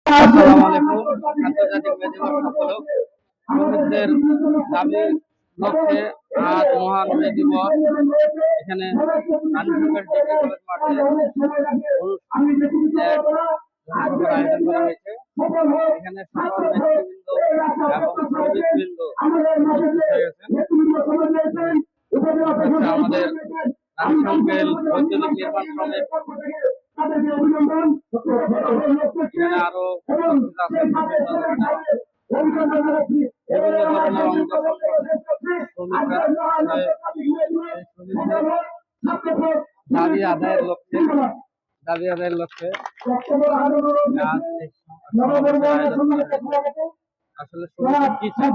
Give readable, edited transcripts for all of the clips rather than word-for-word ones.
আসসালামু আলাইকুম। আন্তর্জাতিক মে দিবস উপলক্ষে শ্রমিকদের দাবির লক্ষ্যে আজ মহান মে দিবস এখানে রানীশঙ্কর ডিগ্রি কলেজ মাঠে এক সভার আয়োজন করা হয়েছে। এখানে সকল নেতৃবৃন্দ এবং শ্রমিকবৃন্দ উপস্থিত হয়ে গেছেন। হচ্ছে আমাদের রানীশঙ্কেল বৈদ্যুতিক নির্মাণ শ্রমিক, এখানে আরো উপস্থিত আছেন বিভিন্ন ধরনের অঙ্গ শ্রমিকরা দাবি আদায়ের লক্ষ্যে আজ এই সমাবেশের আয়োজন করা হয়েছে। আসলে শ্রমিকরা কি চায়?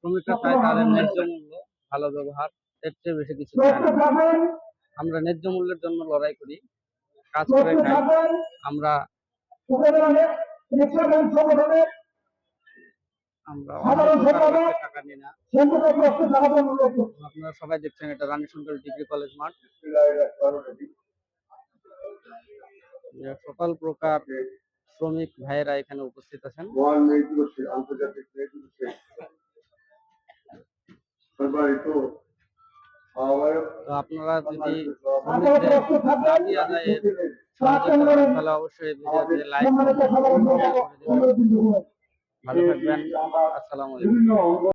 শ্রমিকরা চায় তাদের ন্যায্য মূল্য, ভালো ব্যবহার, এর চেয়ে বেশি কিছু চায় না। আমরা ন্যায্য মূল্যের জন্য লড়াই করি, কাজ করে খাই। আমরা টাকা নিই না। আপনারা সবাই দেখছেন এটা রানীশঙ্কর ডিগ্রি কলেজ মাঠ। সকল প্রকার শ্রমিক ভাইয়েরা এখানে উপস্থিত আছেন। তো আপনারা যদি শ্রমিকদের দাবি আদায়ের তাহলে অবশ্যই ভিডিওতে লাইক করে দিবেন। ভালো থাকবেন। আসসালামু আলাইকুম।